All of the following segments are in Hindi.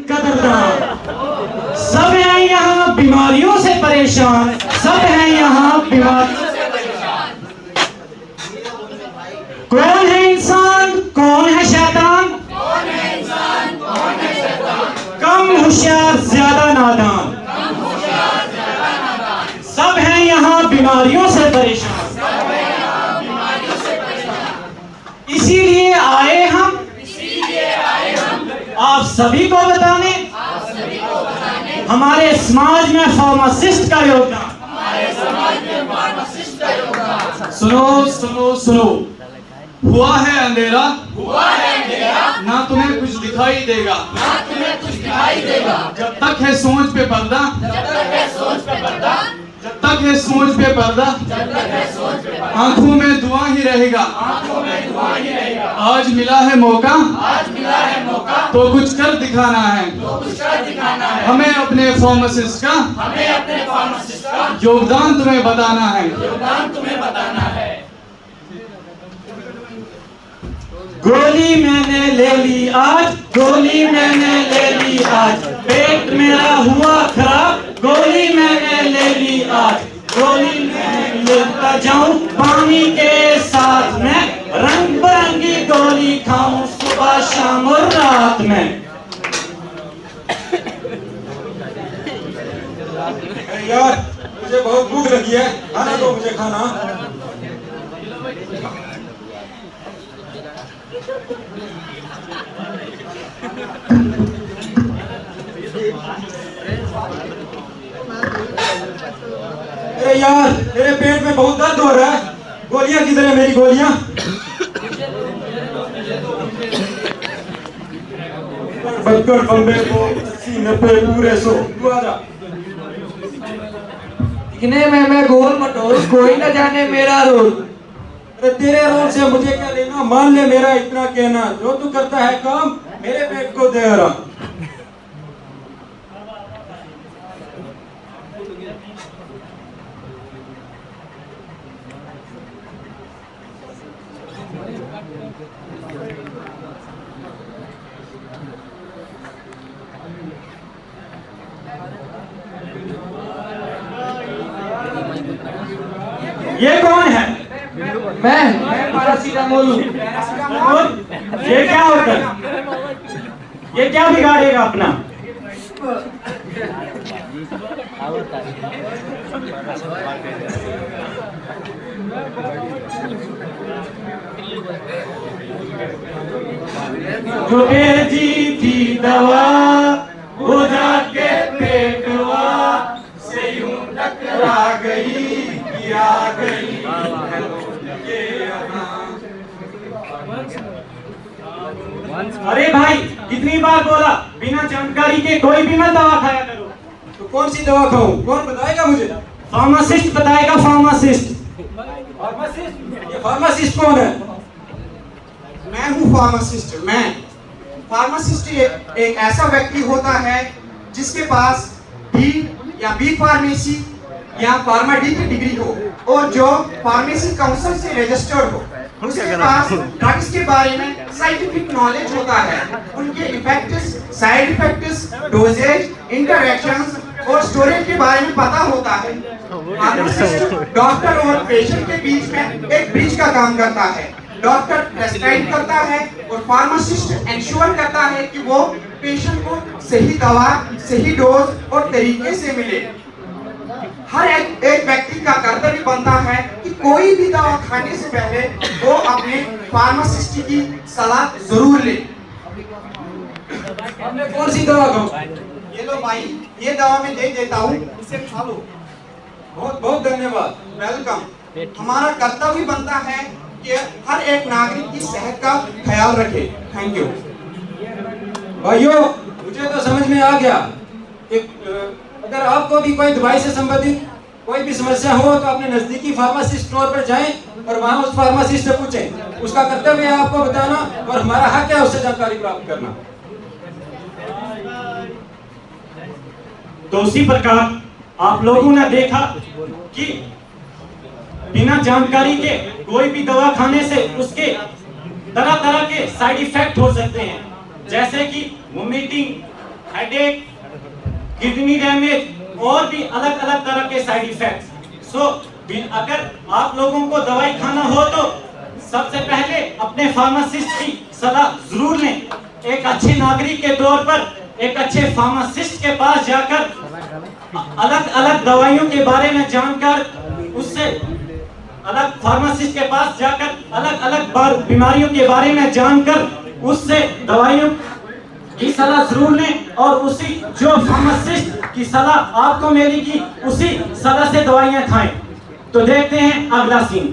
कदरदान, सब हैं यहाँ बीमारियों से परेशान, सब हैं यहाँ बीमारियों से परेशान। कौन है इंसान, कौन है शैतान, कौन है इंसान, कौन है शैतान, कम होशियार ज्यादा नादान, कम होशियार ज्यादा नादान, सब हैं यहाँ बीमारियों से परेशान। सब है यहाँ बीमारियों से परेशान। इसीलिए आए हम आप सभी को बताने हमारे समाज में फार्मासिस्ट का योगदान। हमारे समाज में फार्मासिस्ट का योगदान। सुनो सुनो सुनो, हुआ है अंधेरा, हुआ है अंधेरा, ना तुम्हें कुछ दिखाई देगा, ना तुम्हें कुछ दिखाई देगा। जब तक है सोच पे पर्दा, जब तक है सोच पे पर्दा, जब तक है सोच पे पर्दा, जब तक है सोच पे पर्दा, आंखों में दुआ ही रहेगा। आंखों में धुआं ही रहेगा। आज मिला है मौका, आज मिला है मौका, तो कुछ कर दिखाना है। तो कुछ कर दिखाना है। हमें अपने फार्मासिस्ट का हमें अपने फार्मासिस्ट का योगदान तुम्हें बताना है। योगदान तुम्हें बताना है। गोली मैंने ले ली आज, गोली मैंने ले ली आज, पेट मेरा हुआ खराब, गोली मैंने ले ली आज, गोली मैं लेता जाऊं पानी के साथ में, रंग बिरंगी गोली खाऊं सुबह शाम और रात में। यार मुझे बहुत भूख लगी है, खाना दो मुझे खाना। अरे यार मेरे पेट में बहुत दर्द हो रहा है, गोलियां किधर है मेरी गोलियां? बक्कर बम्बे को 80-90 पूरे 100 तू आजा। दिखने में मैं गोल मटोल, कोई न जाने मेरा रोल। अरे तेरे रोल से मुझे क्या लेना, मान ले मेरा इतना कहना, जो तू करता है काम मेरे पेट को दे रहा। ये कौन है? मैं पैरासीटामोल हूँ। ये क्या होता है? ये क्या बिगाड़ेगा अपना? जो बेची थी दवा वो जाके पेटवा से यूं टकरा गई, गिरा गई। अरे भाई कितनी बार बोला, बिना जानकारी के कोई भी मत दवा खाया करो। तो कौन सी दवा खाऊं, कौन बताएगा मुझे? फार्मासिस्ट बताएगा, फार्मासिस्ट। ये फार्मासिस्ट कौन है? मैं हूँ फार्मासिस्ट। मैं फार्मासिस्ट एक ऐसा व्यक्ति होता है जिसके पास बी या बी फार्मेसी या फार्मा डी की डिग्री हो और जो फार्मेसी काउंसिल से रजिस्टर्ड हो। उसके पास ड्रग्स के बारे में साइंटिफिक नॉलेज होता है, उनके effects, side effects, dosages, interactions और स्टोरेज के बारे में पता होता है। फार्मासिस्ट डॉक्टर और पेशेंट के बीच में एक ब्रिज का काम करता है। डॉक्टर प्रेस्क्राइब करता है और फार्मासिस्ट इंश्योर करता है कि वो पेशेंट को सही दवा, सही डोज और तरीके से मिले। हर एक व्यक्ति का कर्तव्य बनता है कि कोई भी दवा खाने से पहले वो अपने फार्मासिस्ट की सलाह जरूर ले। आपने कौन सी दवा खाऊं? ये लो भाई, ये दवा मैं दे देता हूँ, इसे खा लो। बहुत बहुत धन्यवाद। वेलकम। हमारा कर्तव्य बनता है कि हर एक नागरिक की सेहत का ख्याल रखे। Thank you. भाइयों मुझे तो समझ में आ गया कि अगर आपको भी कोई दवाई से संबंधित कोई भी समस्या हो तो अपने नजदीकी फार्मेसी स्टोर पर जाएं और वहां उस फार्मासिस्ट से पूछें। उसका कर्तव्य है आपको बताना और हमारा हक है उससे जानकारी प्राप्त करना। तो उसी प्रकार आप लोगों ने देखा कि बिना जानकारी के कोई भी दवा खाने से उसके तरह तरह के साइड इफेक्ट हो सकते हैं, जैसे कि वोमिटिंग, हेडेक, किडनी डैमेज और भी अलग अलग तरह के साइड इफेक्ट्स। सो अगर आप लोगों को दवाई खाना हो तो सबसे पहले अपने फार्मासिस्ट की सलाह जरूर लें। एक अच्छे नागरिक के तौर पर एक अच्छे फार्मासिस्ट के पास जाकर अलग अलग दवाइयों के बारे में जानकर उससे अलग फार्मासिस्ट के पास जाकर अलग अलग बीमारियों के बारे में जानकर उससे दवाइयों की सलाह जरूर लें और उसी जो फार्मासिस्ट की सलाह आपको मिलेगी उसी सलाह से दवाइयां खाएं। तो देखते हैं अगला सीन।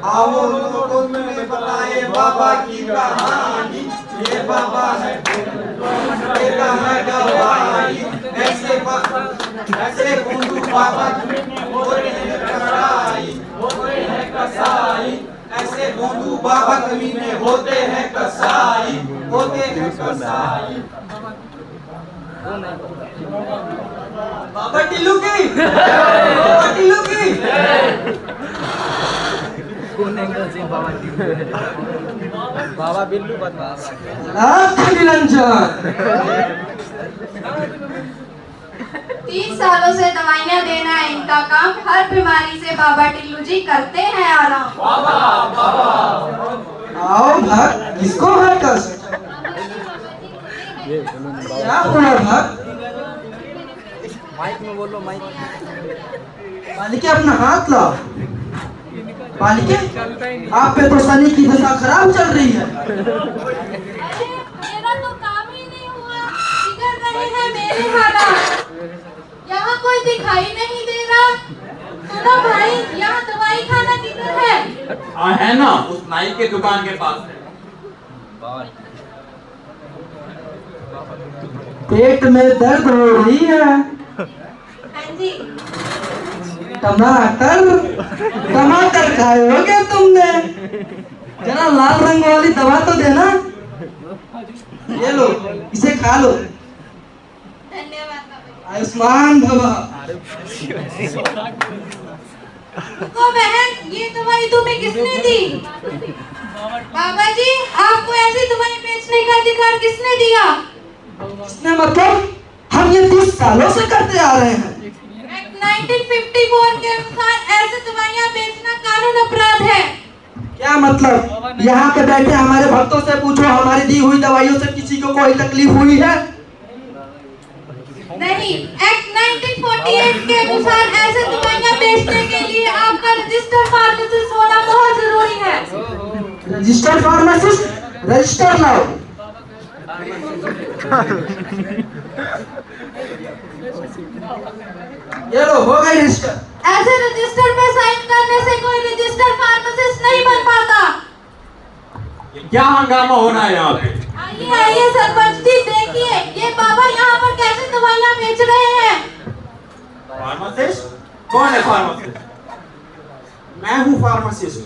आओ लोगों में बताए बाबा की कहानी, ये बाबा है तेरा है गवाही, ऐसे गुंडू बाबा होते हैं कसाई, होते हैं कसाई, ऐसे गुंडू बाबा कमीने होते हैं कसाई, होते हैं कसाई। बाबा टिल्लू की, बाबा टिल्लू की। बाबा बिल्लू बता निरंजन 30 सालों से दवाइयाँ देना है इनका काम। हर बीमारी से बाबा टिल्लू जी करते हैं आराम। आओ भक्त, किसको है कष्ट? क्या हुआ भक्त? माइक में बोलो, माइक। बालिके अपना हाथ लाओ। बालिके, आप पे तो शनि की दशा खराब चल रही है। अरे मेरा तो काम ही नहीं हुआ, बिगड़ रहे हैं मेरे हालात। यहाँ कोई दिखाई नहीं दे रहा। सुनो भाई, यहाँ दवाई खाना किधर है? है ना, उस नाई के दुकान के पास है। पेट में दर्द हो रही है। हाँ जी। टमाटर, टमाटर खाए हो क्या तुमने? जरा लाल रंग वाली दवा तो देना। ये लो, इसे खा लो। धन्यवाद बाबा। आयुष्मान भव। रुको बहन, ये दवाई तुम्हें किसने दी? बाबा जी, आपको ऐसी दवाई बेचने का अधिकार किसने दिया? इसने मतलब हम ये 30 सालों से करते आ रहे हैं। 1954 के अनुसार ऐसे दवाइयाँ बेचना कानून अपराध है। क्या मतलब? यहाँ पे बैठे हमारे भक्तों से पूछो, हमारी दी हुई दवाइयों से किसी को कोई तकलीफ हुई है? नहीं, एक्ट 1948 के अनुसार ऐसे दवाइयाँ बेचने के लिए आपका रजिस्टर्ड फार्मासिस्ट होना बहुत जरूरी है। Registered pharmacist? रजिस्टर लाओ। ये लो, हो गई रजिस्टर। ऐसे रजिस्टर पे साइन करने से कोई रजिस्टर्ड फार्मासिस्ट नहीं बन पाता। क्या हंगामा हो रहा है यहाँ पे? आइए आइए सरपंच जी, देखिए ये बाबा यहाँ पर कैसे दवाइयाँ बेच रहे हैं। फार्मासिस्ट? कौन है फार्मासिस्ट? मैं हूँ फार्मासिस्ट।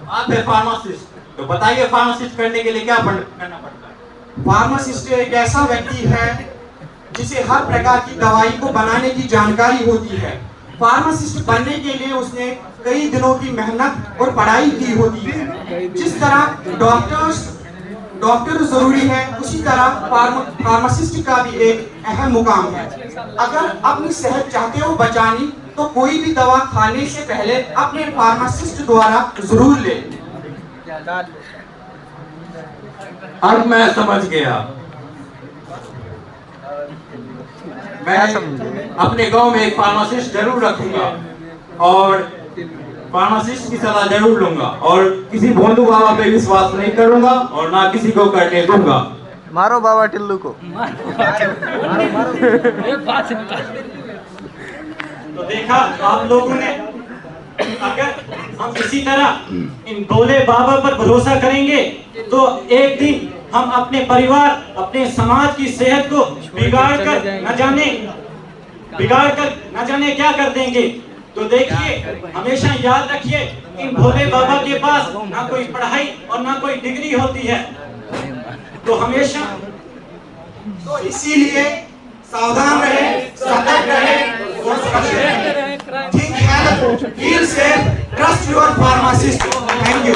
आप है फार्मासिस्ट, तो बताइए फार्मासिस्ट करने के लिए क्या करना पड़ता है? फार्मासिस्ट एक ऐसा व्यक्ति है जिसे हर प्रकार की दवाई को बनाने की जानकारी होती है। फार्मासिस्ट बनने के लिए उसने कई दिनों की मेहनत और पढ़ाई की होती है। जिस तरह डॉक्टर जरूरी है, उसी तरह फार्मासिस्ट का भी एक अहम मुकाम है। अगर अपनी सेहत चाहते हो बचानी, तो कोई भी दवा खाने से पहले अपने फार्मासिस्ट द्वारा जरूर ले। अब मैं समझ गया। मैं अपने गांव में एक फार्मासिस्ट जरूर रखूंगा और फार्मासिस्ट की सलाह जरूर लूंगा और किसी भोंदू बाबा पे विश्वास नहीं करूंगा और ना किसी को करने दूंगा। मारो बाबा टिल्लू को। तो देखा आप लोगों ने, अगर हम इसी तरह इन भोले बाबा पर भरोसा करेंगे तो एक दिन हम अपने परिवार, अपने समाज की सेहत को बिगाड़ कर न जाने क्या कर देंगे। तो देखिए, हमेशा याद रखिए, इन भोले बाबा के पास ना कोई पढ़ाई और ना कोई डिग्री होती है। तो हमेशा, तो इसीलिए सावधान रहे, सतर्क रहे और सुरक्षित रहे। Think health, feel safe, trust your pharmacist. Thank you.